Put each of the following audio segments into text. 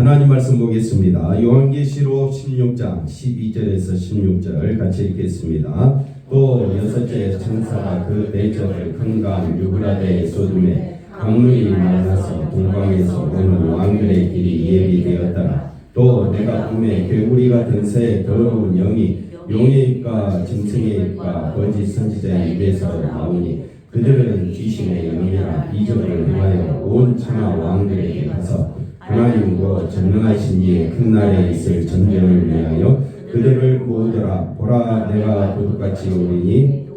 하나님 말씀 보겠습니다. 요한계시록 16장 12절에서 16절 같이 읽겠습니다. 또 여섯째 천사가 그 대적을 큰 강 유브라데에 쏟음에 강물이 말라서 동방에서 오는 왕들의 길이 예비되었더라. 또 내가 꿈에 개구리 같은 새 더러운 영이 용의 입과 짐승의 입과 거짓 선지자의 입에서 나오니 그들은 귀신의 영이라 이적을 행하여 온 천하 왕들에게 가서 하나님과 전능하신 이의 큰 날에 있을 전쟁을 위하여 그들을 모으더라. 보라, 내가 도둑같이 오리니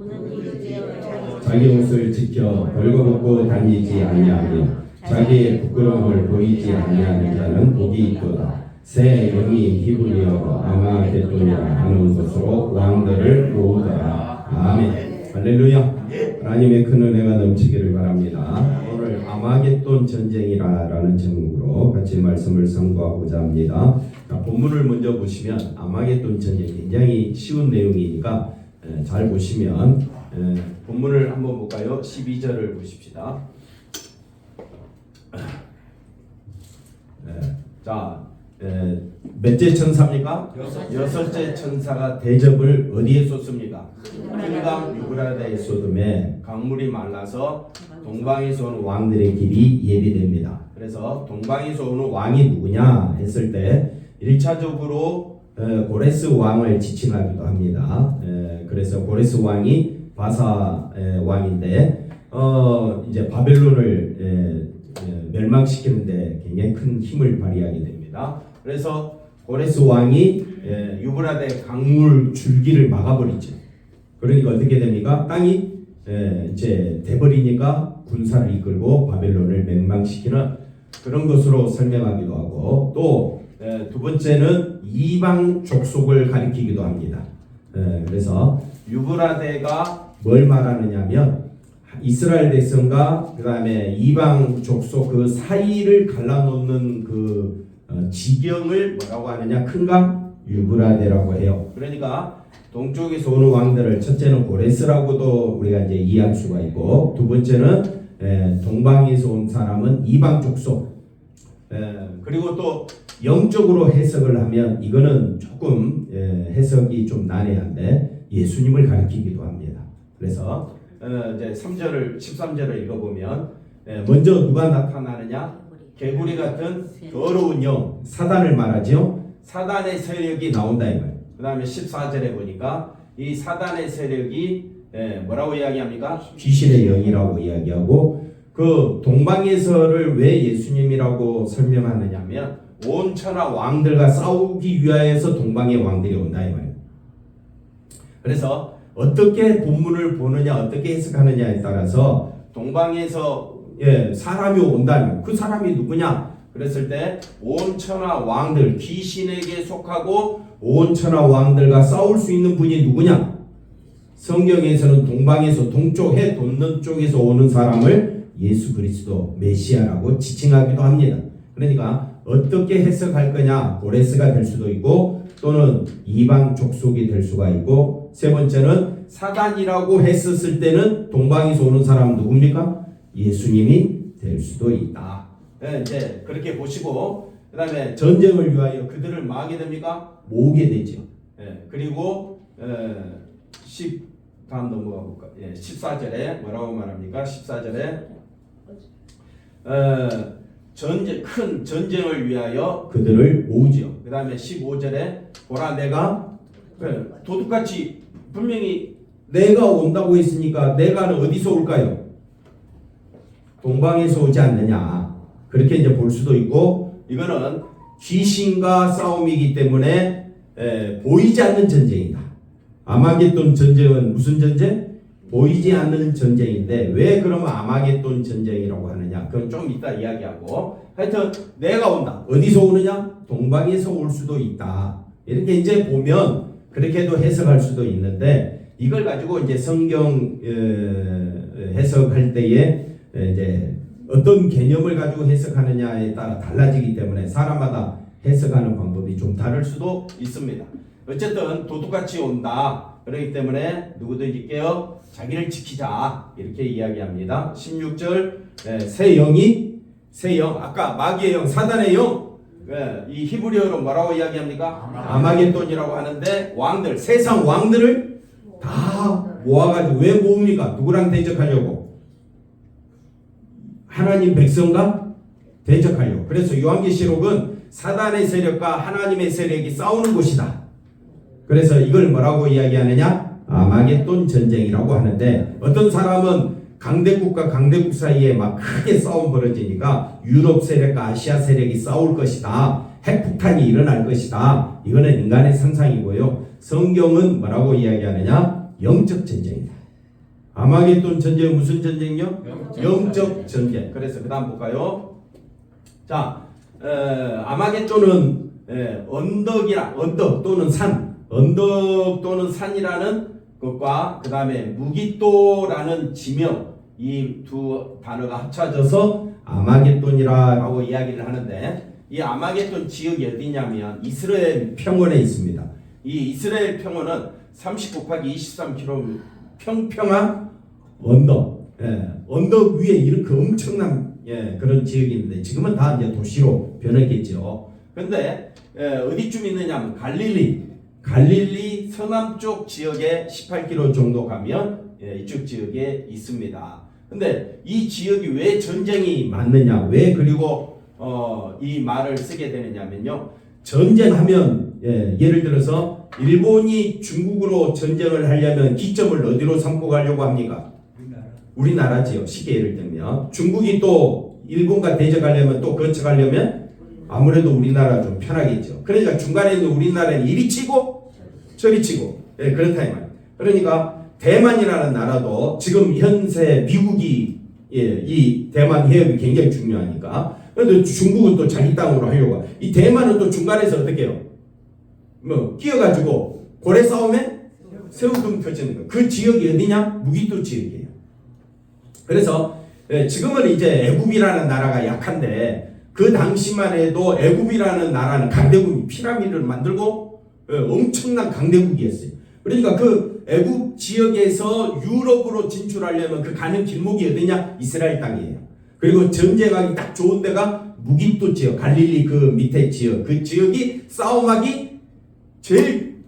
자기 옷을 지켜 벌거벗고 다니지 아니하며 자기의 부끄러움을 보이지 아니하는 자는 복이 있도다. 새 영이 히브리어로 아마겟돈이라 하는 곳으로 왕들을 모으더라. 아멘. 할렐루야. 하나님의 큰 은혜가 넘치기를 바랍니다. 오늘 아마겟돈 전쟁이라는 제목으로 같이 말씀을 선고하고자 합니다. 본문을 먼저 보시면 아마겟돈 전쟁 굉장히 쉬운 내용이니까 잘 보시면 본문을 한번 볼까요? 12절을 보십시다. 자, 몇째 천사입니까? 여섯째 천사가 대접을 어디에 쏟습니까? 큰강 유브라데에 쏟음에 강물이 말라서 동방에서 오는 왕들의 길이 예비됩니다. 그래서 동방에서 오는 왕이 누구냐 했을 때 1차적으로 고레스 왕을 지칭하기도 합니다. 그래서 고레스 왕이 바사 왕인데 이제 바벨론을 멸망시키는데 굉장히 큰 힘을 발휘하게 됩니다. 그래서 고레스 왕이 유브라데 강물 줄기를 막아버리죠. 그러니까 어떻게 됩니까? 땅이 이제 돼버리니까 군사를 이끌고 바벨론을 멸망시키는 그런 것으로 설명하기도 하고 또 두 번째는 이방 족속을 가리키기도 합니다. 그래서 유브라데가 뭘 말하느냐면 이스라엘 백성과 그 다음에 이방 족속 그 사이를 갈라놓는 그 지경을 뭐라고 하느냐? 큰강 유브라데라고 해요. 그러니까 동쪽에서 오는 왕들을 첫째는 고레스라고도 우리가 이제 이해할 수가 있고 두 번째는 동방에서 온 사람은 이방 족속. 그리고 또 영적으로 해석을 하면 이거는 조금 해석이 좀 난해한데 예수님을 가리키기도 합니다. 그래서 이제 3절을 13절을 읽어보면 먼저 누가 나타나느냐? 개구리 같은 더러운 영, 사단을 말하죠. 사단의 세력이 나온다 이 말. 그 다음에 14절에 보니까 이 사단의 세력이 뭐라고 이야기합니까? 귀신의 영이라고 이야기하고 그 동방에서를 왜 예수님이라고 설명하느냐면 온 천하 왕들과 싸우기 위하여서 동방의 왕들이 온다 이 말이에요. 그래서 어떻게 본문을 보느냐 어떻게 해석하느냐에 따라서 동방에서 사람이 온다면 그 사람이 누구냐 그랬을 때 온 천하 왕들 귀신에게 속하고 온 천하 왕들과 싸울 수 있는 분이 누구냐? 성경에서는 동방에서 동쪽 해 돋는 쪽에서 오는 사람을 예수 그리스도 메시아라고 지칭하기도 합니다. 그러니까 어떻게 해석할 거냐? 고레스가 될 수도 있고 또는 이방 족속이 될 수가 있고 세 번째는 사단이라고 했었을 때는 동방에서 오는 사람은 누굽니까? 예수님이 될 수도 있다. 이제 그렇게 보시고 그 다음에 전쟁을 위하여 그들을 뭐 하게 됩니까? 모으게 되죠. 그리고 다음 넘어가 볼까? 14절에 뭐라고 말합니까? 14절에 큰 전쟁을 위하여 그들을 모으죠. 그 다음에 15절에 보라 내가 도둑같이 분명히 내가 온다고 했으니까 내가는 어디서 올까요? 동방에서 오지 않느냐 그렇게 이제 볼 수도 있고 이거는 귀신과 싸움이기 때문에 보이지 않는 전쟁이다. 아마겟돈 전쟁은 무슨 전쟁? 보이지 않는 전쟁인데 왜 그러면 아마겟돈 전쟁이라고 하느냐? 그건 좀 이따 이야기하고 하여튼 내가 온다. 어디서 오느냐? 동방에서 올 수도 있다. 이렇게 이제 보면 그렇게도 해석할 수도 있는데 이걸 가지고 이제 성경 해석할 때에 이제 어떤 개념을 가지고 해석하느냐에 따라 달라지기 때문에 사람마다 해석하는 방법이 좀 다를 수도 있습니다. 어쨌든 도둑같이 온다. 그렇기 때문에 누구든지 깨어 자기를 지키자. 이렇게 이야기합니다. 16절 새 영 아까 마귀의 영, 사단의 영 이 히브리어로 뭐라고 이야기합니까? 아마겟돈이라고 하는데 왕들, 세상 왕들을 다 모아가지고 왜 모읍니까? 누구랑 대적하려고? 하나님 백성과 대적하려고. 그래서 요한계시록은 사단의 세력과 하나님의 세력이 싸우는 곳이다. 그래서 이걸 뭐라고 이야기하느냐? 아마겟돈 전쟁이라고 하는데, 어떤 사람은 강대국과 강대국 사이에 막 크게 싸움 벌어지니까 유럽 세력과 아시아 세력이 싸울 것이다. 핵폭탄이 일어날 것이다. 이거는 인간의 상상이고요. 성경은 뭐라고 이야기하느냐? 영적 전쟁이다. 아마겟돈 전쟁은 무슨 전쟁이요? 영적 전쟁. 그래서 그 다음 볼까요? 자, 아마겟돈은 언덕 또는 산, 언덕 또는 산이라는 것과 그 다음에 무기또라는 지명, 이 두 단어가 합쳐져서 아마겟돈이라고 이야기를 하는데, 이 아마겟돈 지역이 어디냐면 이스라엘 평원에 있습니다. 이 이스라엘 평원은 30 곱하기 23km 평평한 언덕, 언덕 위에 이렇게 엄청난 그런 지역이 있는데, 지금은 다 이제 도시로 변했겠죠. 근데 어디쯤 있느냐면 갈릴리 서남쪽 지역에 18km 정도 가면 이쪽 지역에 있습니다. 근데 이 지역이 왜 전쟁이 많느냐, 왜 그리고 이 말을 쓰게 되느냐면요, 전쟁하면 예를 들어서 일본이 중국으로 전쟁을 하려면 기점을 어디로 삼고 가려고 합니까? 우리나라지요. 쉽게 예를 들면 중국이 또 일본과 대적하려면 또 거쳐가려면 아무래도 우리나라 좀 편하겠죠. 그러니까 중간에 있는 우리나라는 이리 치고 저리 치고 그렇다 이 말이에요. 그러니까 대만이라는 나라도 지금 현재 미국이 이 대만 해협이 굉장히 중요하니까, 그런데 중국은 또 자기 땅으로 하려고, 이 대만은 또 중간에서 어떻게 해요? 뭐 끼어가지고 고래 싸움에 새우등 터지는 거. 그 지역이 어디냐? 무기또 지역이에요. 그래서 지금은 이제 애굽이라는 나라가 약한데, 그 당시만 해도 애굽이라는 나라는 강대국이 피라미드를 만들고 엄청난 강대국이었어요. 그러니까 그 애굽 지역에서 유럽으로 진출하려면 그 가는 길목이 어디냐? 이스라엘 땅이에요. 그리고 전쟁하기 딱 좋은 데가 무기또 지역, 갈릴리 그 밑에 지역, 그 지역이 싸움하기 제일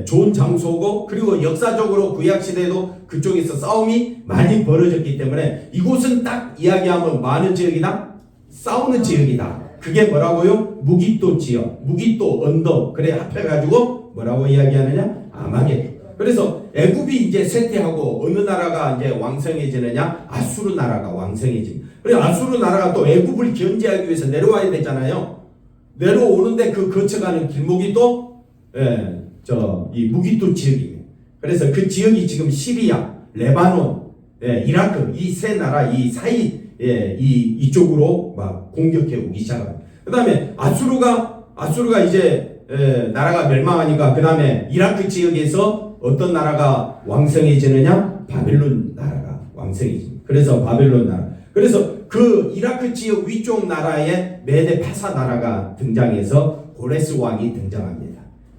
좋은 장소고, 그리고 역사적으로 구약시대에도 그쪽에서 싸움이 많이 벌어졌기 때문에 이곳은 딱 이야기하면 많은 지역이다? 싸우는 지역이다. 그게 뭐라고요? 무기또 지역, 무기또 언덕. 그래 합해가지고 뭐라고 이야기하느냐? 아마겟돈. 그래서 애굽이 이제 쇠퇴하고 어느 나라가 이제 왕성해지느냐? 아수르 나라가 왕성해집니다. 그래 아수르 나라가 또 애굽을 견제하기 위해서 내려와야 되잖아요. 내려오는데 그 거쳐가는 길목이 또 이 무기또 지역이에요. 그래서 그 지역이 지금 시리아, 레바논, 이라크 이 세 나라 이 사이 이쪽으로 막 공격해 오기 시작합니다. 그 다음에 아수르가 이제 나라가 멸망하니까 그 다음에 이라크 지역에서 어떤 나라가 왕성해지느냐? 바벨론 나라가 왕성해집니다. 그래서 바벨론 나라. 그래서 그 이라크 지역 위쪽 나라에 메데 파사 나라가 등장해서 고레스 왕이 등장합니다.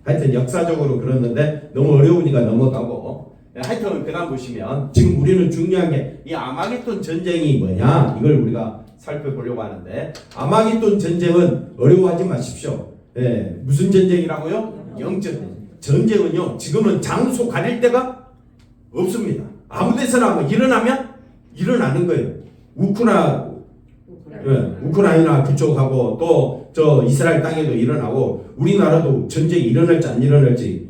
하여튼 역사적으로 그랬는데 너무 어려우니까 넘어가고, 하여튼 그다음 보시면 지금 우리는 중요한 게 이 아마겟돈 전쟁이 뭐냐, 이걸 우리가 살펴보려고 하는데, 아마겟돈 전쟁은 어려워하지 마십시오. 무슨 전쟁이라고요? 영적 전쟁은요, 지금은 장소 가릴 데가 없습니다. 아무 데서나 일어나면 일어나는 거예요. 우크라이나 그쪽하고 또 저 이스라엘 땅에도 일어나고, 우리나라도 전쟁이 일어날지 안 일어날지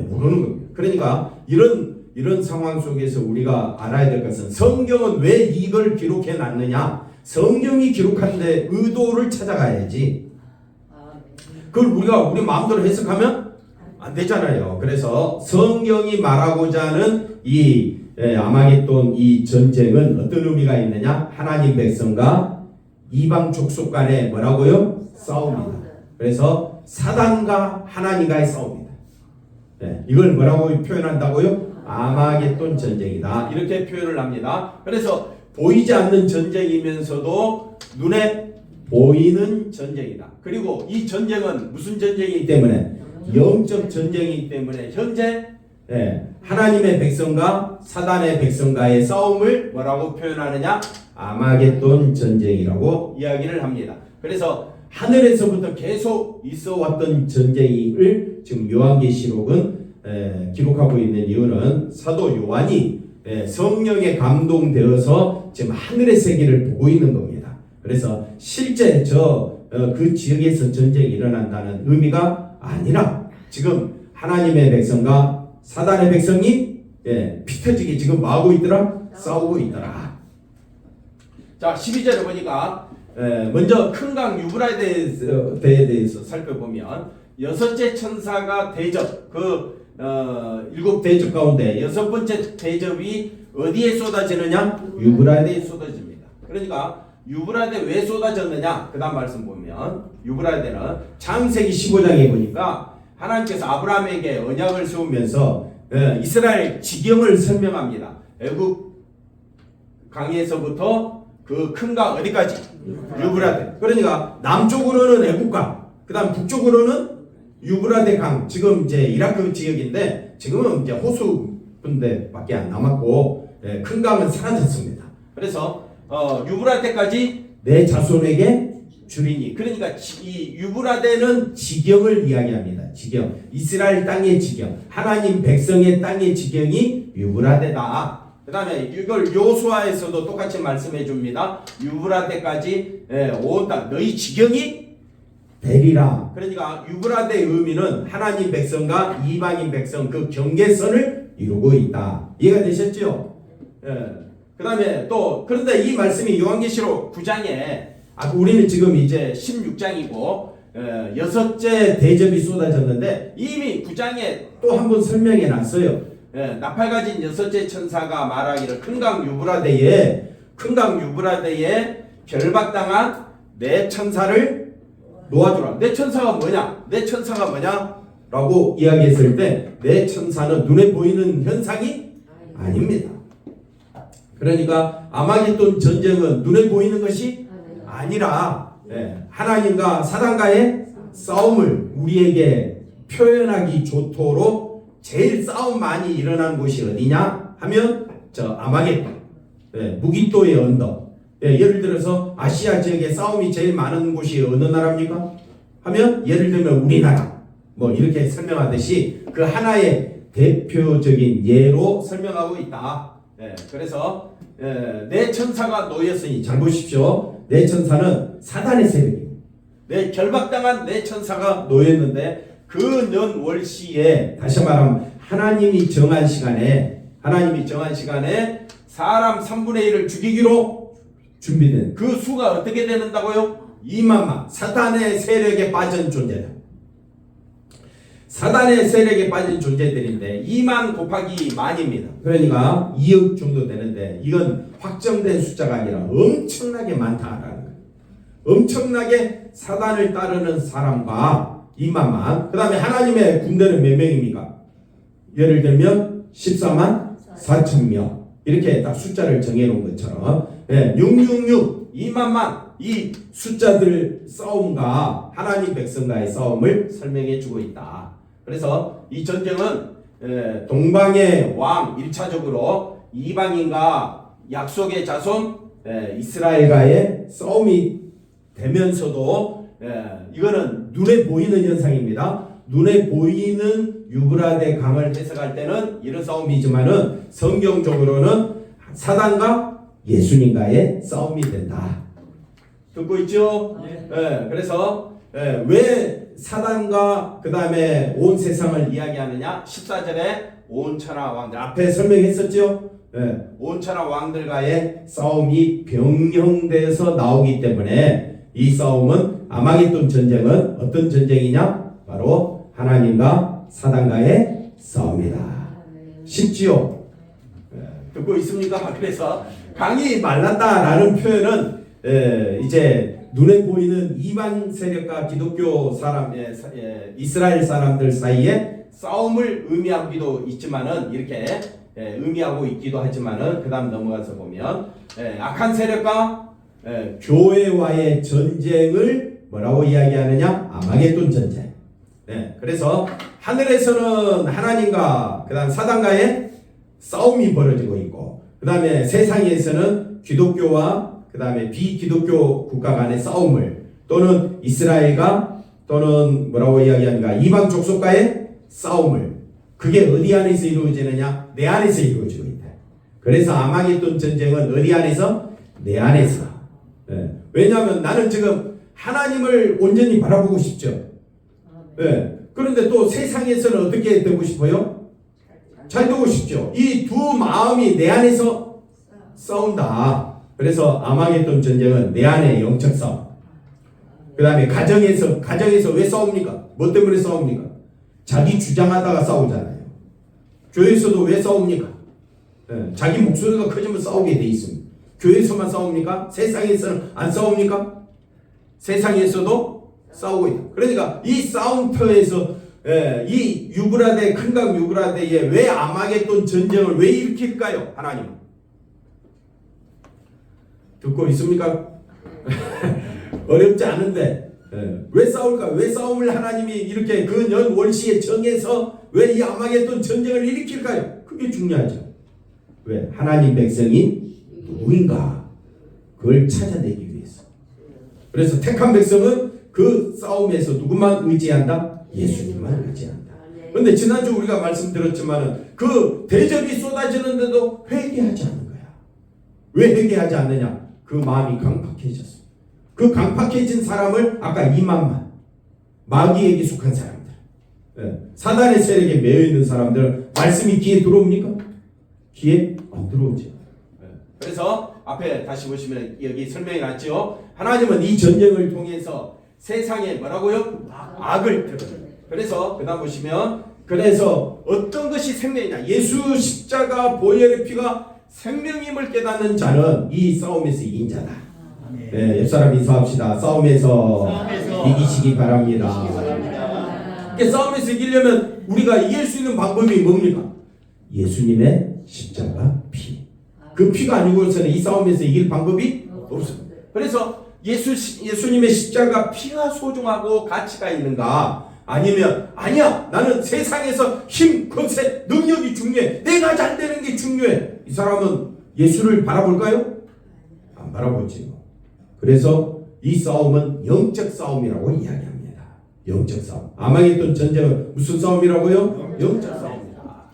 모르는 겁니다. 그러니까 이런 상황 속에서 우리가 알아야 될 것은, 성경은 왜 이걸 기록해 놨느냐? 성경이 기록한 데 의도를 찾아가야지. 그걸 우리가 우리 마음대로 해석하면 안 되잖아요. 그래서 성경이 말하고자 하는 이 아마겟돈 이 전쟁은 어떤 의미가 있느냐? 하나님 백성과 이방 족속 간에 뭐라고요? 싸움입니다. 그래서 사단과 하나님과의 싸움입니다. 이걸 뭐라고 표현한다고요? 아마겟돈 전쟁이다. 이렇게 표현을 합니다. 그래서 보이지 않는 전쟁이면서도 눈에 보이는 전쟁이다. 그리고 이 전쟁은 무슨 전쟁이기 때문에? 영적 전쟁이기 때문에 현재 하나님의 백성과 사단의 백성과의 싸움을 뭐라고 표현하느냐? 아마겟돈 전쟁이라고 이야기를 합니다. 그래서 하늘에서부터 계속 있어 왔던 전쟁을 지금 요한계시록은 기록하고 있는 이유는 사도 요한이 성령에 감동되어서 지금 하늘의 세계를 보고 있는 겁니다. 그래서 실제 그 지역에서 전쟁이 일어난다는 의미가 아니라 지금 하나님의 백성과 사단의 백성이 피 터지게 지금 뭐 하고 있더라? 싸우고 있더라. 자, 12절에 보니까 먼저 큰 강 유브라데에 대해서 살펴보면 여섯째 천사가 대접, 일곱 대접 가운데 여섯 번째 대접이 어디에 쏟아지느냐? 유브라데에 쏟아집니다. 그러니까 유브라데 왜 쏟아졌느냐? 그 다음 말씀 보면 유브라데는 창세기 15장에 보니까 하나님께서 아브라함에게 언약을 세우면서 이스라엘 지경을 설명합니다. 애굽 강에서부터 그 큰 강 어디까지? 유브라데. 그러니까 남쪽으로는 애굽강, 그 다음 북쪽으로는 유브라데 강. 지금 이제 이라크 지역인데 지금은 이제 호수 분대밖에 안 남았고 큰 강은 사라졌습니다. 그래서 유브라데까지 내 자손에게 주리니. 그러니까 이 유브라데는 지경을 이야기합니다. 지경. 이스라엘 땅의 지경. 하나님 백성의 땅의 지경이 유브라데다. 그 다음에 이걸 요수아에서도 똑같이 말씀해 줍니다. 유브라데까지 온 땅 너희 지경이 되리라. 그러니까 유브라데의 의미는 하나님 백성과 이방인 백성 그 경계선을 이루고 있다. 이해가 되셨죠? 그 다음에 또 그런데 이 말씀이 요한계시록 9장에 우리는 지금 이제 16장이고 여섯째 대접이 쏟아졌는데 이미 9장에 또 한 번 설명해 놨어요. 나팔 가진 여섯째 천사가 말하기를 큰 강 유브라데에 결박당한 내 천사를 놓아주라. 내 천사가 뭐냐? 내 천사가 뭐냐? 라고 이야기했을 때 내 천사는 눈에 보이는 현상이 아닙니다. 그러니까 아마겟돈 전쟁은 눈에 보이는 것이 아니라 하나님과 사단과의 싸움을 우리에게 표현하기 좋도록 제일 싸움 많이 일어난 곳이 어디냐 하면 저 아마겟돈, 무기또의 언덕. 예를 들어서 아시아 지역에 싸움이 제일 많은 곳이 어느 나라입니까? 하면 예를 들면 우리나라 뭐 이렇게 설명하듯이 그 하나의 대표적인 예로 설명하고 있다. 그래서 내 천사가 놓였으니 잘 보십시오. 내 천사는 사단의 세력입니다. 결박당한 내 천사가 놓였는데 그 년월시에 다시 말하면 하나님이 정한 시간에 사람 3분의 1을 죽이기로 준비된 그 수가 어떻게 되는다고요? 2만만. 사단의 세력에 빠진 존재다. 사단의 세력에 빠진 존재들인데 2만 곱하기 만입니다. 그러니까 2억 정도 되는데 이건 확정된 숫자가 아니라 엄청나게 많다라는 거예요. 엄청나게 사단을 따르는 사람과 2만만. 그 다음에 하나님의 군대는 몇 명입니까? 예를 들면 14만 4천 명. 이렇게 딱 숫자를 정해놓은 것처럼 666, 2만만 이 숫자들 싸움과 하나님 백성과의 싸움을 설명해주고 있다. 그래서 이 전쟁은 동방의 왕 1차적으로 이방인과 약속의 자손 이스라엘과의 싸움이 되면서도 이거는 눈에 보이는 현상입니다. 눈에 보이는 유브라데 강을 해석할 때는 이런 싸움이지만은 성경적으로는 사단과 예수님과의 싸움이 된다. 듣고 있죠? 그래서 왜 사단과 그 다음에 온 세상을 이야기하느냐? 14절에 온 천하 왕들 앞에 설명했었죠? 온 천하 왕들과의 싸움이 병영돼서 나오기 때문에 이 싸움은 아마겟돈 전쟁은 어떤 전쟁이냐? 바로 하나님과 사단과의 싸움이다. 쉽지요? 듣고 있습니까? 그래서 강이 말랐다라는 표현은 이제 눈에 보이는 이방 세력과 기독교 사람, 이스라엘 사람들 사이에 싸움을 의미하기도 있지만은 이렇게 의미하고 있기도 하지만은 그 다음 넘어가서 보면 악한 세력과 교회와의 전쟁을 뭐라고 이야기하느냐? 아마겟돈 전쟁. 그래서 하늘에서는 하나님과 그 다음 사단과의 싸움이 벌어지고 있고 그 다음에 세상에서는 기독교와 그 다음에 비기독교 국가 간의 싸움을 또는 이스라엘과 또는 뭐라고 이야기합니까? 이방 족속과의 싸움을. 그게 어디 안에서 이루어지느냐? 내 안에서 이루어지고 있다. 그래서 아마겟돈 전쟁은 어디 안에서? 내 안에서. 예. 왜냐하면 나는 지금 하나님을 온전히 바라보고 싶죠. 예. 그런데 또 세상에서는 어떻게 되고 싶어요? 잘 되고 싶죠. 이 두 마음이 내 안에서 싸운다. 그래서 아마겟돈 전쟁은 내 안의 영적 싸움. 그 다음에 가정에서 왜 싸웁니까? 뭐 때문에 싸웁니까? 자기 주장하다가 싸우잖아요. 교회에서도 왜 싸웁니까? 자기 목소리가 커지면 싸우게 돼 있습니다. 교회에서만 싸웁니까? 세상에서는 안 싸웁니까? 세상에서도 싸우고 있다. 그러니까 이 싸움터에서 이 유브라데, 큰강 유브라데에 왜 아마겟돈 전쟁을 왜 일으킬까요? 하나님은. 듣고 있습니까? 어렵지 않은데 왜 싸울까? 왜 싸움을 하나님이 이렇게 그 년 월시에 정해서 왜 이 아마겟돈 전쟁을 일으킬까요? 그게 중요하죠. 왜? 하나님 백성이 누구인가? 그걸 찾아내기 위해서. 그래서 택한 백성은 그 싸움에서 누구만 의지한다? 예수님만 의지한다. 그런데 지난주 우리가 말씀드렸지만은 그 대접이 쏟아지는데도 회개하지 않는 거야. 왜 회개하지 않느냐? 그 마음이 강팍해졌어. 그 강팍해진 사람을 아까 2만만 마귀에게 속한 사람들, 사단의 세력에 매여있는 사람들 말씀이 귀에 들어옵니까? 귀에 안 들어오죠. 그래서 앞에 다시 보시면 여기 설명이 났죠. 하나님은 이 전쟁을 통해서 세상에 뭐라고요? 악을 드러내요. 그래서 그 다음 보시면 그래서 어떤 것이 생명이냐? 예수 십자가 보혈의 피가 생명임을 깨닫는 자는 이 싸움에서 이긴 자다. 네, 옆사람 인사합시다. 싸움에서 이기시기 바랍니다. 그러니까 싸움에서 이기려면 우리가 이길 수 있는 방법이 뭡니까? 예수님의 십자가 피. 그 피가 아니고서는 이 싸움에서 이길 방법이 없습니다. 그래서 예수님의 십자가 피가 소중하고 가치가 있는가? 아니면 아니야, 나는 세상에서 힘, 권세, 능력이 중요해, 내가 잘 되는 게 중요해. 이 사람은 예수를 바라볼까요? 안 바라보지. 그래서 이 싸움은 영적 싸움이라고 이야기합니다. 영적 싸움. 아마겟돈 전쟁은 무슨 싸움이라고요? 영적 싸움이다.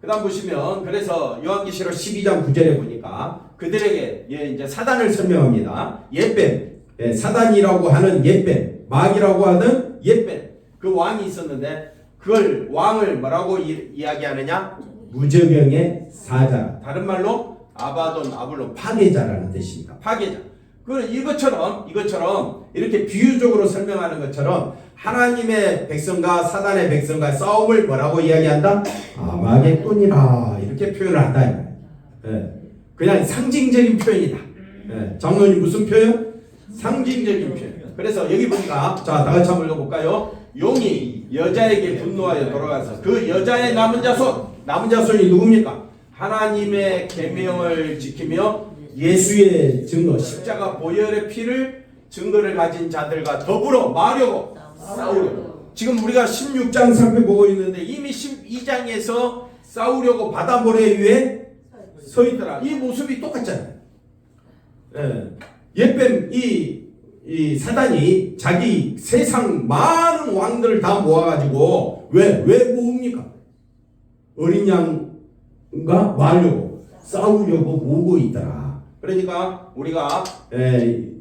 그 다음 보시면 그래서 요한계시록 12장 9절에 보니까 그들에게 이제 사단을 설명합니다. 옛뱀, 사단이라고 하는 옛뱀, 마귀라고 하는 옛뱀, 그 왕이 있었는데 그걸 왕을 뭐라고 이야기하느냐? 무저병의 사자. 다른 말로 아바돈, 아블론, 파괴자라는 뜻입니다. 파괴자. 이것처럼 이렇게 비유적으로 설명하는 것처럼 하나님의 백성과 사단의 백성과 싸움을 뭐라고 이야기한다? 아마겟돈이라 이렇게 표현을 한다. 그냥 상징적인 표현이다. 장로님 무슨 표현? 상징적인 표현. 그래서 여기 보니까 자, 다 같이 한번 읽어볼까요? 용이 여자에게 분노하여 돌아가서 그 여자의 남은 자손이 누굽니까? 하나님의 계명을 지키며 예수의 증거, 십자가 보혈의 피를 증거를 가진 자들과 더불어 마려고 싸우려고. 지금 우리가 16장 살펴보고 있는데 이미 12장에서 싸우려고 바다 모래 위에 서 있더라. 이 모습이 똑같잖아요. 옛뱀 이 사단이 자기 세상 많은 왕들을 다 모아가지고 왜 모읍니까? 어린 양과 마려고 싸우려고 모으고 있더라. 그러니까 우리가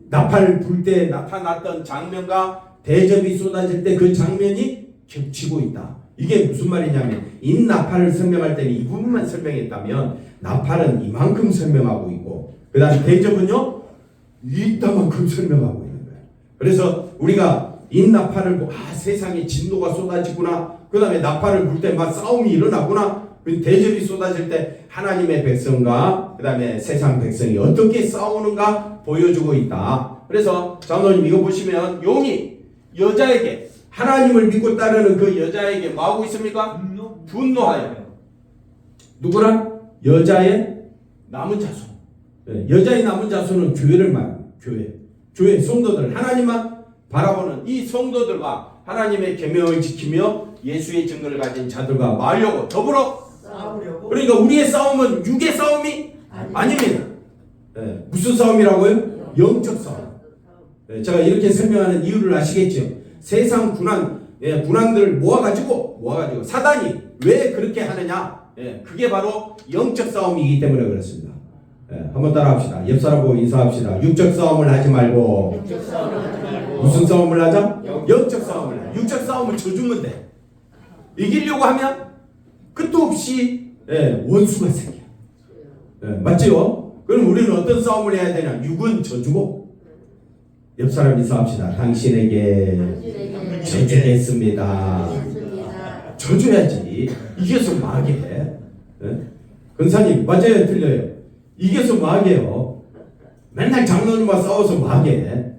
나팔 불 때 나타났던 장면과 대접이 쏟아질 때 그 장면이 겹치고 있다. 이게 무슨 말이냐면 인나팔을 설명할 때는 이 부분만 설명했다면 나팔은 이만큼 설명하고 있고 그 다음에 대접은요 이따만큼 설명하고 있는 거예요. 그래서 우리가 인나팔을 보고 세상에 진노가 쏟아지구나. 그 다음에 나팔을 불 때 막 싸움이 일어나구나. 대접이 쏟아질 때 하나님의 백성과 그 다음에 세상 백성이 어떻게 싸우는가 보여주고 있다. 그래서 장로님 이거 보시면 용이 여자에게 하나님을 믿고 따르는 그 여자에게 뭐하고 있습니까? 분노하여. 누구랑? 여자의 남은 자손. 여자의 남은 자손은 교회를 말합니다. 교회 성도들, 하나님만 바라보는 이 성도들과 하나님의 계명을 지키며 예수의 증거를 가진 자들과 말려고 더불어 싸우려고. 그러니까 우리의 싸움은 육의 싸움이 아닙니다. 무슨 싸움이라고요? 영적 싸움. 제가 이렇게 설명하는 이유를 아시겠죠? 세상 군왕들을 모아가지고 사단이 왜 그렇게 하느냐? 그게 바로 영적 싸움이기 때문에 그렇습니다. 한번 따라합시다. 옆 사람 보고 인사합시다. 육적 싸움을 하지 말고 무슨 싸움을 하자? 영적 싸움을 해. 육적 싸움을 져주면 돼. 이기려고 하면 끝도 없이 원수가 생겨. 맞지요? 그럼 우리는 어떤 싸움을 해야 되냐? 육은 져주고 옆 사람 인사합시다. 당신에게 져주겠습니다. 져줘야지. 이겨서 뭐하게. 근사님 맞아요 틀려요? 이겨서 뭐하게요? 맨날 장로님과 싸워서 뭐하게.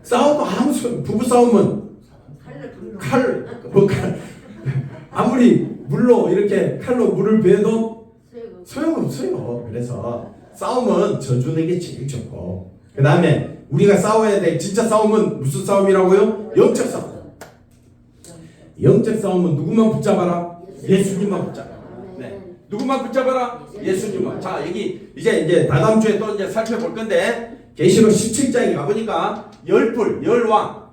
싸워도 아무 부부 싸움은 칼 아무리 물로 이렇게 칼로 물을 베어도 소용없어요. 그래서 싸움은 져주는 게 제일 좋고, 그 다음에 우리가 싸워야 돼. 진짜 싸움은 무슨 싸움이라고요? 영적 싸움. 영적 싸움은 누구만 붙잡아라? 예수님만 붙잡아라. 누구만 붙잡아라? 예수님만. 자, 여기 이제 다다음 주에 또 이제 살펴볼 건데, 계시록 17장에 가보니까 열불, 열왕,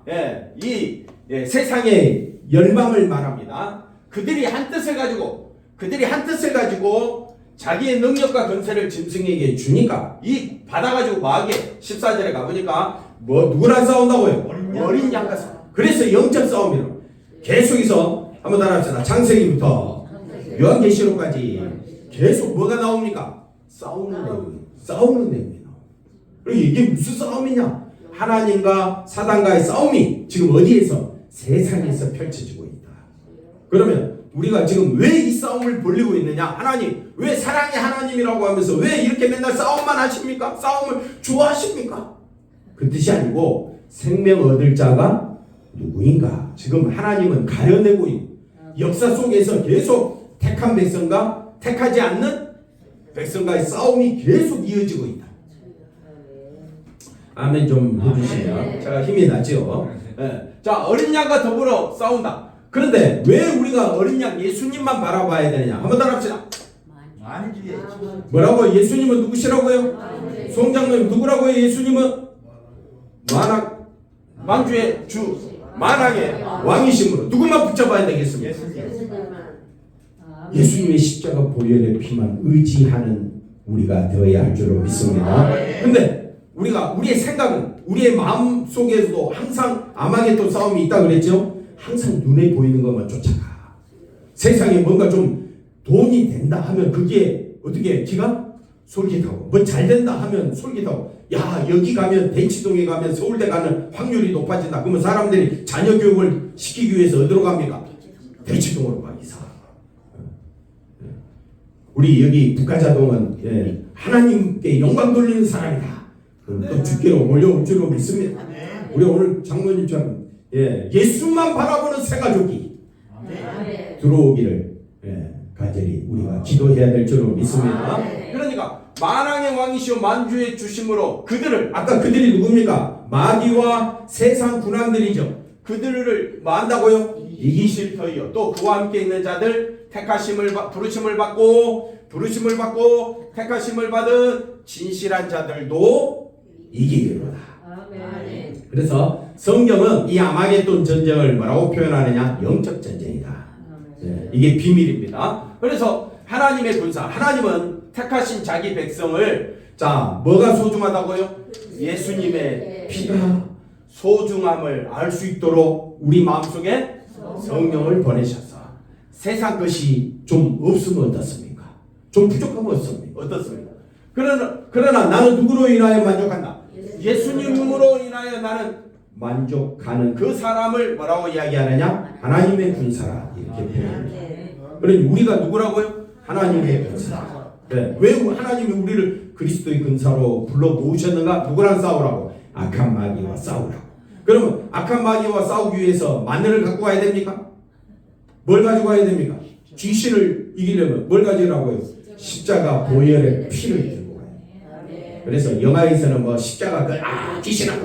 이 세상의 열방을 말합니다. 그들이 한 뜻을 가지고 자기의 능력과 권세를 짐승에게 주니까 이 받아가지고 뭐하게 14절에 가보니까 누구랑 싸운다고요? 어린 양과 싸움. 그래서 영적 싸움이라고. 계속해서 한번 따라합시다. 창세기부터 요한계시록까지 계속 뭐가 나옵니까? 싸우는 내용이 나옵니다. 그리고 이게 무슨 싸움이냐? 하나님과 사단과의 싸움이 지금 어디에서? 세상에서 펼쳐지고 있다. 그러면 우리가 지금 왜 이 싸움을 벌이고 있느냐? 하나님, 왜 사랑의 하나님이라고 하면서 왜 이렇게 맨날 싸움만 하십니까? 싸움을 좋아하십니까? 그 뜻이 아니고 생명 얻을 자가 누구인가? 지금 하나님은 가려내고 있는 역사 속에서 계속 택한 백성과 택하지 않는 백성과의 싸움이 계속 이어지고 있다. 아멘 좀 해주시면 제가 힘이 나죠. 자, 어린 양과 더불어 싸운다. 그런데 왜 우리가 어린 양 예수님만 바라봐야 되느냐? 한번 따라합시다. 뭐라고? 예수님은 누구시라고요? 송장로님 누구라고요? 예수님은 만주의 주, 만왕의 왕이심으로 누구만 붙잡아야 되겠습니까? 예수님의 십자가 보혈의 피만 의지하는 우리가 되어야 할 줄로 믿습니다. 근데 우리의 생각은, 우리의 마음 속에서도 항상 아마겟돈 싸움이 있다 그랬죠? 항상 눈에 보이는 것만 쫓아가. 세상에 뭔가 좀 돈이 된다 하면 그게 어떻게 기가 솔깃하고, 뭐 잘 된다 하면 솔깃하고, 야 여기 가면 대치동에 가면 서울대 가는 확률이 높아진다. 그러면 사람들이 자녀 교육을 시키기 위해서 어디로 갑니까? 대치동으로 가. 이사. 우리 여기 북가자동은 하나님께 영광 돌리는 사람이다. 또 주께로 몰려올 줄로 믿습니다. 우리 오늘 장로님처럼 예수만 바라보는 새가족이 들어오기를 간절히 우리가 기도해야 될 줄로 믿습니다. 그러니까 만왕의 왕이시오 만주의 주심으로 그들이 누굽니까? 마귀와 세상 군왕들이죠. 그들을 뭐 한다고요? 이기실 터이요. 또 그와 함께 있는 자들 부르심을 받고 택하심을 받은 진실한 자들도 이기리로다. 그래서 성경은 이 아마겟돈 전쟁을 뭐라고 표현하느냐? 영적 전쟁이다. 이게 비밀입니다. 그래서 하나님의 군사, 하나님은 택하신 자기 백성을, 자 뭐가 소중하다고요? 예수님의 피가 소중함을 알 수 있도록 우리 마음속에 성령을 보내셔서 세상 것이 좀 없으면 어떻습니까? 좀 부족하면 어떻습니까? 그러나 나는 누구로 인하여 만족한다? 예수님으로 인하여 나는 만족하는 그 사람을 뭐라고 이야기하느냐? 하나님의 군사라 이렇게 표현합니다. 그러니 우리가 누구라고요? 하나님의 군사. 왜 하나님이 우리를 그리스도의 군사로 불러 모으셨는가? 누구랑 싸우라고? 악한 마귀와 싸우라고. 그러면 악한 마귀와 싸우기 위해서 마늘을 갖고 가야 됩니까? 뭘 가지고 가야 됩니까? 귀신을 이기려면 뭘 가지라고요? 십자가 보혈의 피를 들고 가요. 그래서 영화에서는 뭐 십자가 귀신아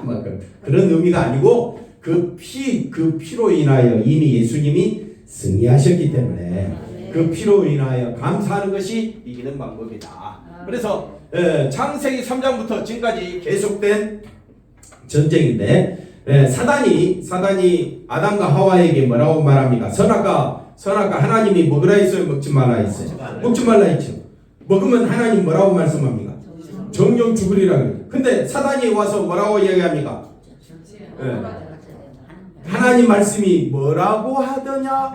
뭐 그런 의미가 아니고 그 피로 인하여 이미 예수님이 승리하셨기 때문에 그 피로 인하여 감사하는 것이 이기는 방법이다. 그래서 창세기 3장부터 지금까지 계속된 전쟁인데 사단이 아담과 하와에게 뭐라고 말합니까? 선악과 하나님이 먹으라 했어요, 먹지 말라 했어요? 먹지 말라 했죠. 먹으면 하나님 뭐라고 말씀합니까? 정령 죽으리라 그래요. 근데 사단이 와서 뭐라고 이야기합니까? 하나님 말씀이 뭐라고 하더냐?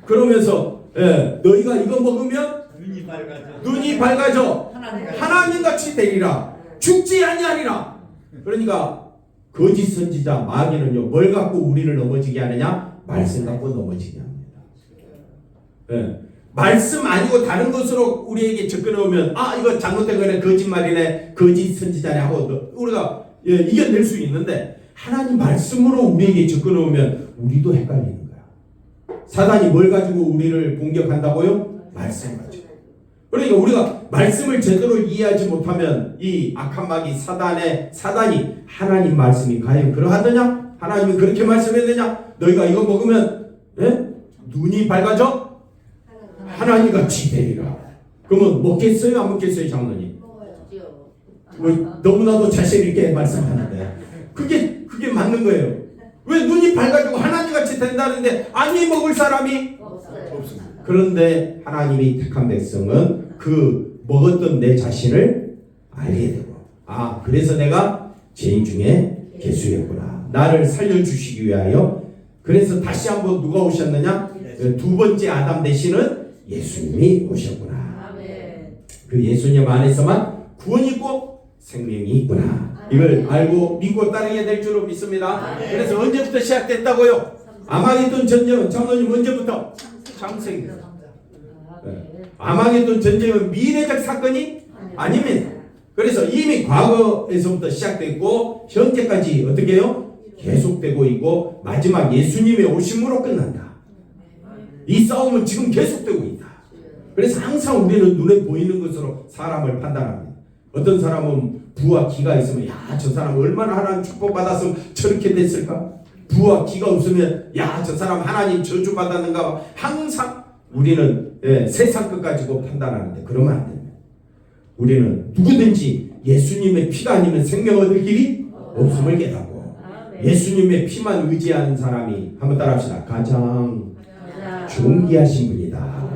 그러면서 너희가 이거 먹으면 눈이 밝아져 하나님같이 되리라. 죽지 아니하리라. 그러니까 거짓 선지자 마귀는요, 뭘 갖고 우리를 넘어지게 하느냐? 말씀 갖고 넘어지게 합니다. 말씀 아니고 다른 것으로 우리에게 접근해 오면 이거 잘못된 거네, 거짓말이네, 거짓 선지자네 하고 우리가 이겨낼 수 있는데, 하나님 말씀으로 우리에게 접근해 오면 우리도 헷갈리는 거야. 사단이 뭘 가지고 우리를 공격한다고요? 말씀 가지고. 그러니까 우리가 말씀을 제대로 이해하지 못하면 이 악한 마귀 사단이 하나님 말씀이 과연 그러하더냐? 하나님이 그렇게 말씀했느냐? 너희가 이거 먹으면 눈이 밝아져 하나님같이 되리라. 그러면 먹겠어요, 안 먹겠어요, 장로님? 너무나도 자신 있게 말씀하는데 그게 맞는 거예요. 왜 눈이 밝아지고 하나님같이 된다는데 아니 먹을 사람이 없습니다. 그런데 하나님이 택한 백성은 그 먹었던 내 자신을 알게 되고, 그래서 내가 죄인 중에 괴수였구나. 나를 살려주시기 위하여. 그래서 다시 한번 누가 오셨느냐? 두 번째 아담 대신은 예수님이 오셨구나. 그 예수님 안에서만 구원이 있고 생명이 있구나. 이걸 알고 믿고 따르게 될 줄로 믿습니다. 그래서 언제부터 시작됐다고요? 아마겟돈 전쟁은 장로님 언제부터? 창세기입니다. 아마겟돈 전쟁은 미래적 사건이 아닙니다. 그래서 이미 과거에서부터 시작됐고 현재까지 어떻게 해요? 계속되고 있고 마지막 예수님의 오심으로 끝난다. 이 싸움은 지금 계속되고 있다. 그래서 항상 우리는 눈에 보이는 것으로 사람을 판단합니다. 어떤 사람은 부와 기가 있으면 저 사람 얼마나 하나님 축복받았으면 저렇게 됐을까? 부와 기가 없으면 저 사람 하나님 저주받았는가? 항상 우리는 세상 것 가지고 판단하는데 그러면 안 됩니다. 우리는 누구든지 예수님의 피가 아니면 생명 얻을 길이 없음을 깨닫고 예수님의 피만 의지하는 사람이, 한번 따라합시다. 가장 존귀하신 분이다.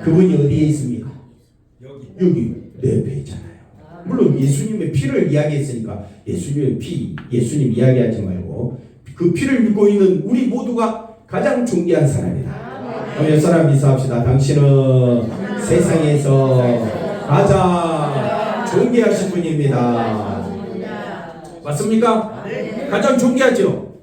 그분이 어디에 있습니까? 여기 내 옆에 있잖아요. 물론 예수님의 피를 이야기했으니까 예수님의 피, 예수님 이야기하지 말고 그 피를 믿고 있는 우리 모두가 가장 존귀한 사람이다. 그럼 옆 사람 인사합시다. 당신은 세상에서 가장 존귀하신 분입니다. 맞습니까? 가장 존귀하죠?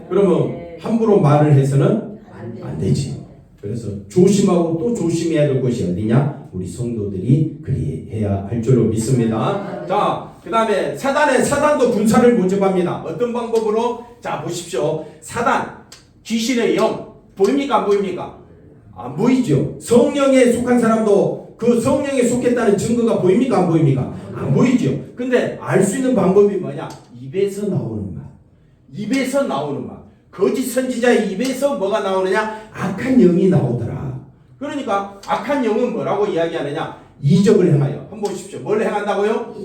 그러면 함부로 말을 해서는 안 되지. 그래서 조심하고 또 조심해야 될 것이 어디냐? 우리 성도들이 그리해야 할 줄로 믿습니다. 자, 그 다음에 사단도 군사를 모집합니다. 어떤 방법으로? 자, 보십시오. 사단, 귀신의 영, 보입니까? 안 보입니까? 안 보이죠. 성령에 속한 사람도 그 성령에 속했다는 증거가 보입니까? 안 보입니까? 안 보이죠. 근데 알 수 있는 방법이 뭐냐? 입에서 나오는 말. 입에서 나오는 말. 거짓 선지자의 입에서 뭐가 나오느냐? 악한 영이 나오더라. 그러니까 악한 영은 뭐라고 이야기하느냐? 이적을 행하여. 한번 보십시오. 뭘 행한다고요?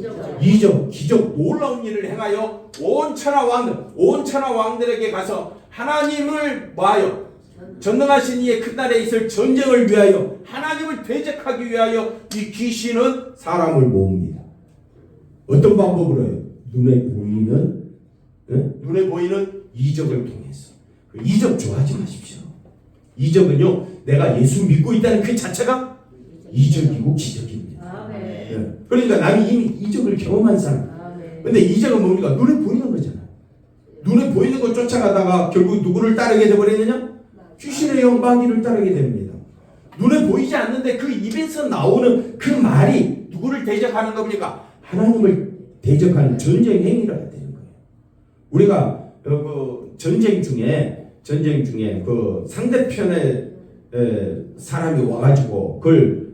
이적, 기적, 놀라운 일을 행하여 온 천하 왕들에게 가서 하나님을 뭐하여? 전능하신 이의 큰 날에 있을 전쟁을 위하여 하나님을 대적하기 위하여 이 귀신은 사람을 모읍니다. 어떤 방법으로 해요? 눈에 보이는 이적을 통해서. 이적 좋아하지 마십시오. 이적은요, 내가 예수 믿고 있다는 그 자체가 이적이고 기적입니다. 그러니까 남이 이미 이적을 경험한 사람. 근데 이적은 뭡니까? 눈에 보이는 거잖아요. 눈에 보이는 거 쫓아가다가 결국 누구를 따르게 되버리느냐? 귀신의 영 마귀를 따르게 됩니다. 눈에 보이지 않는데 그 입에서 나오는 그 말이 누구를 대적하는 겁니까? 하나님을 대적하는 전쟁 행위라 되는 거예요. 우리가 그 전쟁 중에 그 상대편의 사람이 와가지고 그걸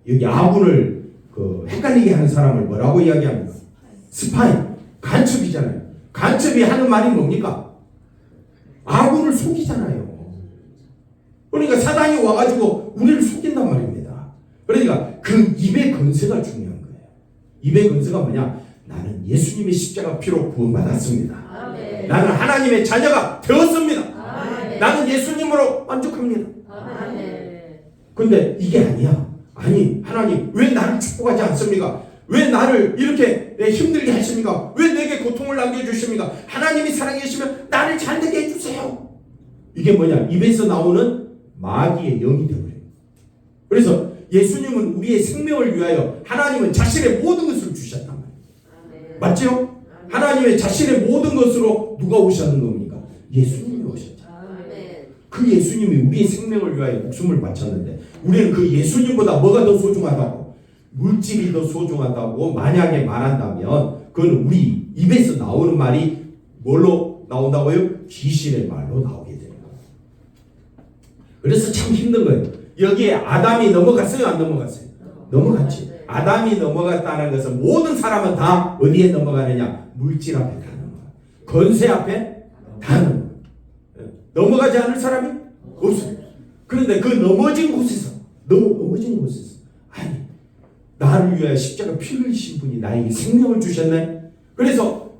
여기 아군을 헷갈리게 하는 사람을 뭐라고 이야기합니까? 스파이, 간첩이잖아요. 간첩이 하는 말이 뭡니까? 아군을 속이잖아요. 그러니까 사단이 와가지고 우리를 속인단 말입니다. 그러니까 그 입의 건세가 중요한 거예요. 입의 건세가 뭐냐? 나는 예수님의 십자가 피로 구원받았습니다. 아멘. 나는 하나님의 자녀가 되었습니다. 아멘. 나는 예수님으로 만족합니다. 아멘. 근데 이게 아니야. 아니, 하나님 왜 나를 축복하지 않습니까? 왜 나를 이렇게 힘들게 하십니까? 왜 내게 고통을 남겨주십니까? 하나님이 살아계시면 나를 잘되게 해주세요. 이게 뭐냐? 입에서 나오는 마귀의 영이 되어버려요. 그래서 예수님은 우리의 생명을 위하여 하나님은 자신의 모든 것을 주셨단 말이에요. 맞죠? 하나님의 자신의 모든 것으로 누가 오셨는 겁니까? 예수님이 오셨죠. 그 예수님이 우리의 생명을 위하여 목숨을 바쳤는데 우리는 그 예수님보다 뭐가 더 소중하다고? 물질이 더 소중하다고 만약에 말한다면 그건 우리 입에서 나오는 말이 뭘로 나온다고요? 귀신의 말로 나오게 되는 거예요. 그래서 참 힘든 거예요. 여기에 아담이 넘어갔어요? 안 넘어갔어요? 넘어갔지. 아담이 넘어갔다는 것은 모든 사람은 다 어디에 넘어가느냐? 물질 앞에 다 넘어가. 권세 앞에 다 넘어가. 넘어가지 않을 사람이 없어요. 그런데 그 넘어진 곳에서 아니 나를 위하여 십자가 피를 흘리신 분이 나에게 생명을 주셨네. 그래서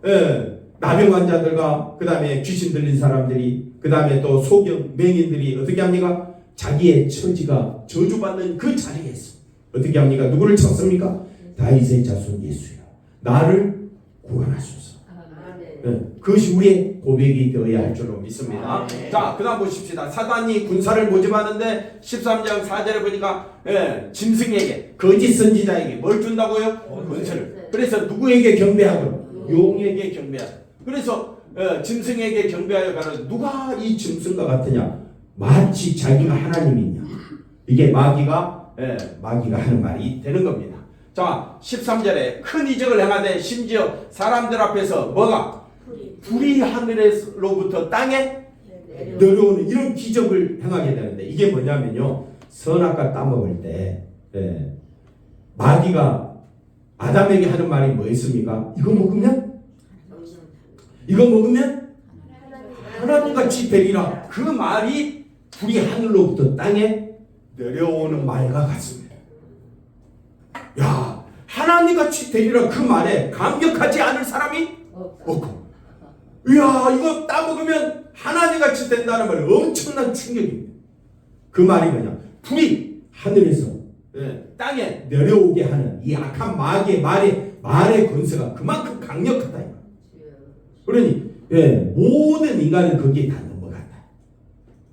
나병 환자들과 그 다음에 귀신 들린 사람들이 그 다음에 또 소경 맹인들이 어떻게 합니까? 자기의 처지가 저주받는 그 자리에서 어떻게 합니까? 누구를 찾습니까? 다윗의 자손 예수야. 나를 구원하소서. 그것이 우리의 고백이 되어야 할 줄로 믿습니다. 자, 그 다음 보십시다. 사단이 군사를 모집하는데 13장 4절에 보니까 짐승에게 거짓 선지자에게 뭘 준다고요? 권세를. 그래서 누구에게 경배하고? 용에게 경배하고. 그래서 짐승에게 경배하여 가는 누가 이 짐승과 같으냐? 마치 자기가 하나님이냐? 이게 마귀가 하는 말이 되는 겁니다. 자, 13절에 큰 이적을 행하되 심지어 사람들 앞에서 뭐가? 불이 하늘로부터 땅에 내려오는 이런 기적을 행하게 되는데 이게 뭐냐면요. 선악과 따먹을 때 마귀가 아담에게 하는 말이 뭐였습니까? 이거 먹으면 하나님같이 되리라. 그 말이 불이 하늘로부터 땅에 내려오는 말과 같습니다. 야, 하나님같이 되리라 그 말에 감격하지 않을 사람이 없고 이야 이거 따먹으면 하나님같이 된다는 말이 엄청난 충격입니다. 그 말이 뭐냐? 불이 하늘에서 땅에 내려오게 하는 이 악한 마귀의 말의 권세가 그만큼 강력하다. 그러니 모든 인간은 거기에 다 넘어간다.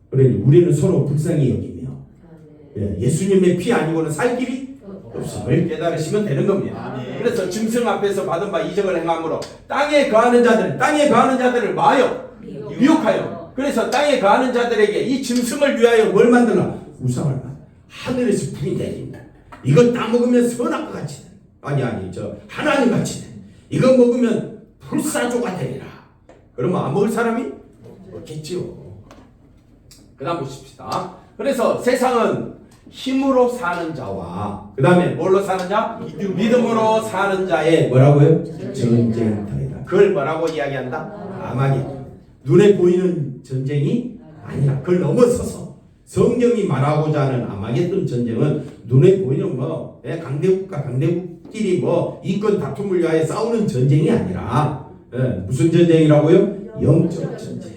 그러니 우리는 서로 불쌍히 여기며 예수님의 피 아니고는 살 길이 없음을 깨달으시면 되는 겁니다. 그래서 짐승 앞에서 받은 바 이적을 행함으로 땅에 거하는 자들을 마하여 미혹하여 그래서 땅에 거하는 자들에게 이 짐승을 위하여 뭘 만들라? 우상을 만들라. 하늘에서 불이 내린다. 이거 따먹으면 선악과 같이 돼. 하나님 같이 돼. 이거 먹으면 불사조가 되리라. 그러면 안 먹을 사람이 없겠지요. 그 다음 보십시다. 그래서 세상은 힘으로 사는 자와 그 다음에 뭘로 사는 자? 믿음으로 사는 자의 뭐라고요? 전쟁터이다. 그걸 뭐라고 이야기한다? 아마니. 눈에 보이는 전쟁이 아니라 그걸 넘어서서 성경이 말하고자 하는 아마겟돈 전쟁은 눈에 보이는 강대국과 강대국끼리 인권 다툼을 위하여 싸우는 전쟁이 아니라 무슨 전쟁이라고요? 영적 전쟁.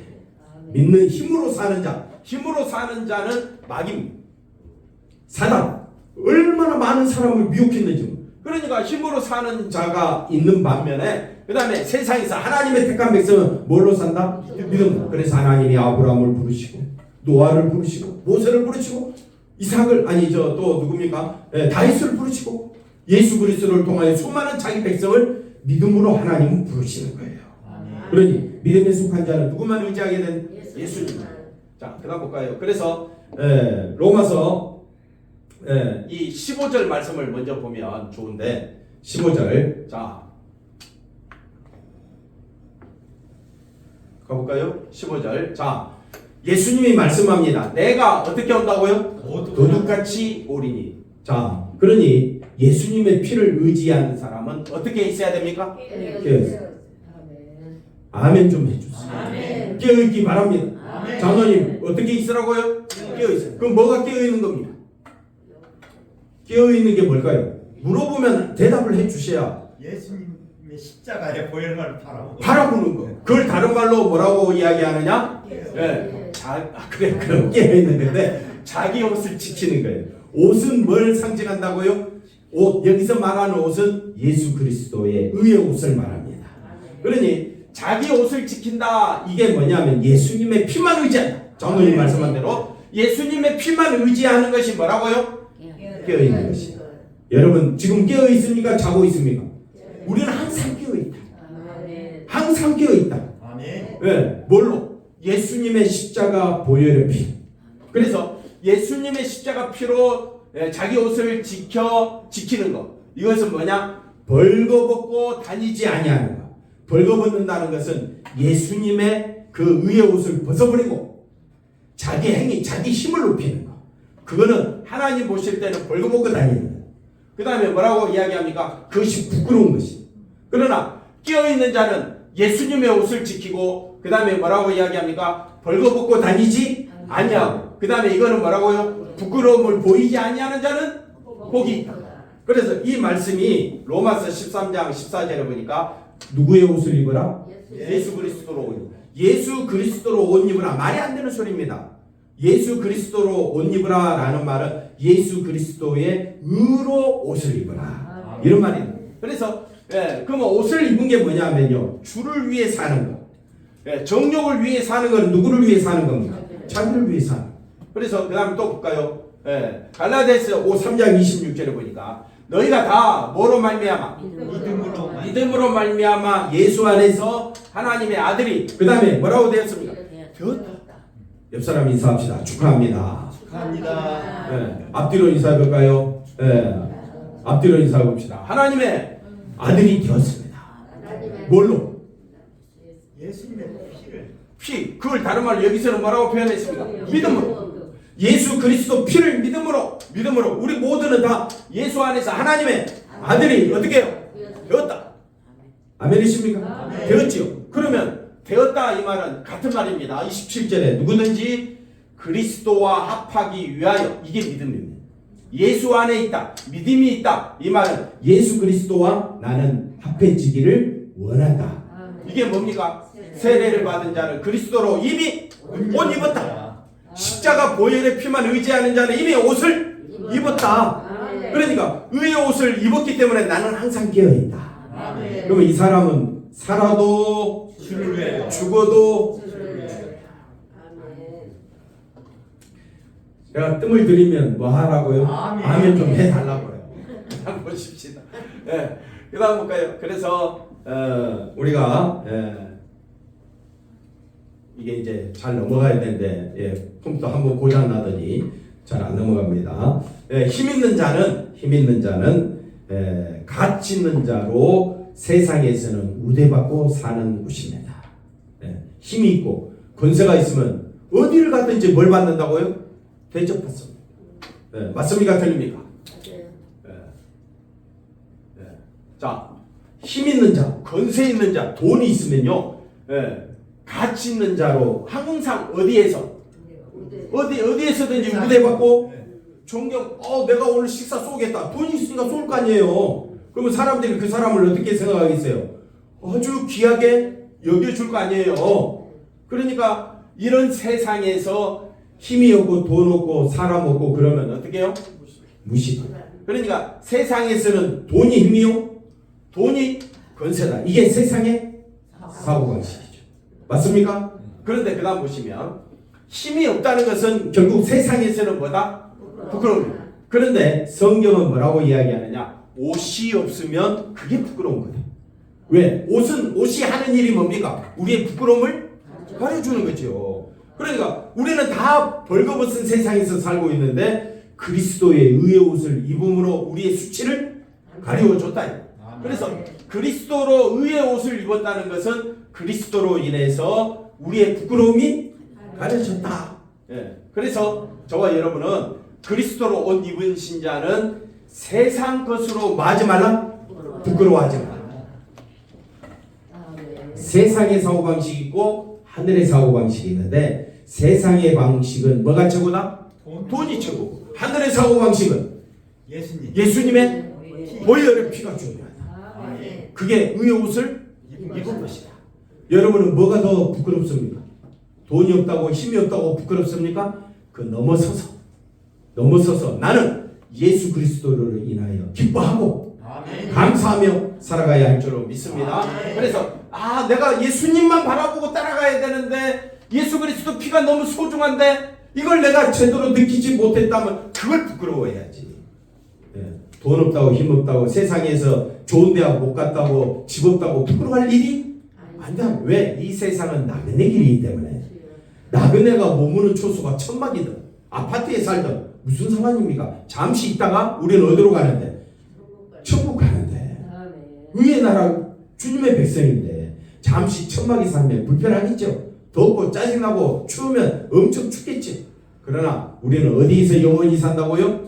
믿는 힘으로 사는 자. 힘으로 사는 자는 마귀입니다. 사단 얼마나 많은 사람을 미혹했는지. 그러니까 힘으로 사는 자가 있는 반면에 그 다음에 세상에서 하나님의 택한 백성은 뭘로 산다? 믿음. 그래서 하나님이 아브라함을 부르시고 노아를 부르시고 모세를 부르시고 이삭을 또 누굽니까? 다윗을 부르시고 예수 그리스도를 통하여 수많은 자기 백성을 믿음으로 하나님은 부르시는 거예요. 그러니 믿음에 속한 자는 누구만 의지하게 된? 예수님. 자, 그다음 볼까요? 그래서 로마서 이 15절 말씀을 먼저 보면 좋은데 15절 자 가볼까요? 15절 자 예수님이 말씀합니다. 내가 어떻게 온다고요? 도둑같이 오리니. 자 그러니 예수님의 피를 의지하는 사람은 어떻게 있어야 됩니까? 깨어있어요. 아멘 좀 해주세요. 깨어있기 바랍니다. 장로님 어떻게 있으라고요? 깨어있어요. 그럼 뭐가 깨어있는 겁니까? 깨어있는 게 뭘까요? 물어보면 대답을 해주셔야. 예수님을 십자가의 보혈을 바라보는 거. 그걸 다른 말로 뭐라고 이야기하느냐? 그래, 그럼 깨어있는 건데 자기 옷을 지키는 거예요. 옷은 뭘 상징한다고요? 옷, 여기서 말하는 옷은 예수 그리스도의 의의 옷을 말합니다. 그러니 자기 옷을 지킨다. 이게 뭐냐면 예수님의 피만 의지한다. 장로님 말씀한 대로 예수님의 피만 의지하는 것이 뭐라고요? 깨어있는 것이. 여러분 지금 깨어있습니까? 자고 있습니까? 우리는 항상 깨어있다. 항상 깨어있다. 네, 뭘로? 예수님의 십자가 보혈의 피. 그래서 예수님의 십자가 피로 자기 옷을 지키는 것. 이것은 뭐냐? 벌거벗고 다니지 아니하는 것. 벌거벗는다는 것은 예수님의 그 의의 옷을 벗어버리고 자기 행위, 자기 힘을 높이는 것. 그거는 하나님 보실 때는 벌거벗고 다니는 것. 그 다음에 뭐라고 이야기합니까? 그것이 부끄러운 것이. 그러나 깨어있는 자는 예수님의 옷을 지키고 그 다음에 뭐라고 이야기합니까? 벌거벗고 다니지 아니하고 그 다음에 이거는 뭐라고요? 부끄러움을 보이지 아니하는 자는 복이 있다. 그래서 이 말씀이 로마서 13장 14절에 보니까 누구의 옷을 입어라? 예수 그리스도로 옷 입어라. 예수 그리스도로 옷 입으라. 말이 안 되는 소리입니다. 예수 그리스도로 옷 입으라 라는 말은 예수 그리스도의 의로 옷을 입어라. 이런 말입니다. 그래서 그러면 옷을 입은 게 뭐냐면요. 주를 위해 사는 것. 정욕을 위해 사는 건 누구를 위해 사는 겁니까? 자기를 위해 사는 것. 그래서 그 다음에 또 볼까요? 갈라디아서 3장 26절에 보니까 너희가 다 뭐로 말미암아? 믿음으로 말미암아 예수 안에서 하나님의 아들이 그 다음에 뭐라고 되었습니까? 되었다. 옆 사람 인사합시다. 축하합니다. 축하합니다. 앞뒤로 인사해볼까요? 앞뒤로 인사해봅시다. 하나님의 아들이 되었습니다. 뭘로? 예수님의 피를. 피. 그걸 다른 말로 여기서는 뭐라고 표현했습니까? 믿음으로. 예수 그리스도 피를 믿음으로. 우리 모두는 다 예수 안에서 하나님의 아들이 어떻게 해요? 되었다. 아멘이십니까? 되었지요. 그러면 되었다 이 말은 같은 말입니다. 27절에 누구든지 그리스도와 합하기 위하여 이게 믿음입니다. 예수 안에 있다. 믿음이 있다. 이 말은 예수 그리스도와 나는 합해지기를 원한다. 이게 뭡니까? 세례를 받은 자는 그리스도로 이미 옷 입었다. 십자가 보혈의 피만 의지하는 자는 이미 옷을 입었다. 그러니까 의의 옷을 입었기 때문에 나는 항상 깨어있다. 그러면 이 사람은 살아도 주를 위하여 죽어도 제가 뜸을 들이면 뭐 하라고요? 아멘 좀 해달라고요. 한번 보십시다. 그 다음 볼까요? 그래서 우리가 이게 이제 잘 넘어가야 되는데 컴퓨터 한번 고장 나더니 잘 안 넘어갑니다. 힘 있는 자는 가치 있는 자로 세상에서는 우대받고 사는 것입니다. 힘이 있고 권세가 있으면 어디를 가든지 뭘 받는다고요? 대접받습니다. 맞습니까? 틀립니까? 자, 힘 있는 자, 권세 있는 자, 돈이 있으면요, 가치 있는 자로 항상 어디에서든지 우대받고 존경. 내가 오늘 식사 쏘겠다. 돈이 있으니까 쏠 거 아니에요. 그러면 사람들이 그 사람을 어떻게 생각하겠어요? 아주 귀하게 여겨줄 거 아니에요. 그러니까 이런 세상에서 힘이 없고 돈 없고 사람 없고 그러면 어떻게 해요? 무시. 그러니까 세상에서는 돈이 힘이요, 돈이 권세다. 이게 세상의 사고방식이죠. 맞습니까? 그런데 그 다음 보시면 힘이 없다는 것은 결국 세상에서는 뭐다? 부끄러움이다. 그런데 성경은 뭐라고 이야기하느냐? 옷이 없으면 그게 부끄러운 거다. 왜? 옷이 하는 일이 뭡니까? 우리의 부끄러움을 가려주는 거죠. 그러니까 우리는 다 벌거벗은 세상에서 살고 있는데 그리스도의 의의 옷을 입음으로 우리의 수치를 가려줬다. 그래서 그리스도로 의의 옷을 입었다는 것은 그리스도로 인해서 우리의 부끄러움이 가려졌다. 그래서 저와 여러분은 그리스도로 옷 입은 신자는 세상 것으로 뭐하지 말라? 부끄러워하지 말라. 세상의 사고방식이 있고 하늘의 사고방식이 있는데 세상의 방식은 뭐가 최고다? 돈이 최고고 하늘의 사고방식은 예수님의 보혈의 피가 중요하다. 그게 의의 옷을 입은 입은 것이다. 여러분은 뭐가 더 부끄럽습니까? 돈이 없다고 힘이 없다고 부끄럽습니까? 그 넘어서서 나는 예수 그리스도를 인하여 기뻐하고 아멘. 감사하며 살아가야 할 줄로 믿습니다. 그래서 내가 예수님만 바라보고 따라가야 되는데 예수 그리스도 피가 너무 소중한데 이걸 내가 제대로 느끼지 못했다면 그걸 부끄러워해야지. 돈 없다고 힘 없다고 세상에서 좋은 대학 못 갔다고 집 없다고 부끄러워할 일이 안 돼. 왜? 이 세상은 나그네 길이기 때문에. 나그네가 머무는 초소가 천막이든 아파트에 살든 무슨 상관입니까? 잠시 있다가 우리는 어디로 가는데? 천국 가는데. 위의 나라 주님의 백성인데 잠시 천막에 살면 불편하겠죠. 덥고 짜증나고 추우면 엄청 춥겠지. 그러나 우리는 어디에서 영원히 산다고요?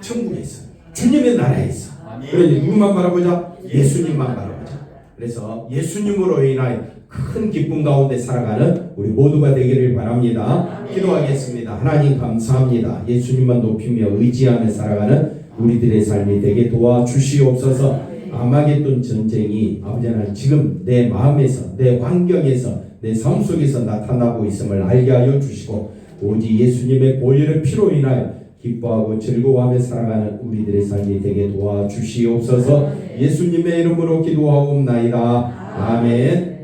천국에서. 주님의 나라에서. 그러니 누구만 바라보자? 예수님만 바라보자. 그래서 예수님으로 인하여 큰 기쁨 가운데 살아가는 우리 모두가 되기를 바랍니다. 기도하겠습니다. 하나님 감사합니다. 예수님만 높이며 의지하며 살아가는 우리들의 삶이 되게 도와주시옵소서. 아마겟돈 전쟁이 아버지 하나님 지금 내 마음에서 내 환경에서 내 삶 속에서 나타나고 있음을 알게 하여 주시고 오직 예수님의 보혈의 피로 인하여 기뻐하고 즐거워하며 살아가는 우리들의 삶이 되게 도와주시옵소서. 예수님의 이름으로 기도하옵나이다. 아멘.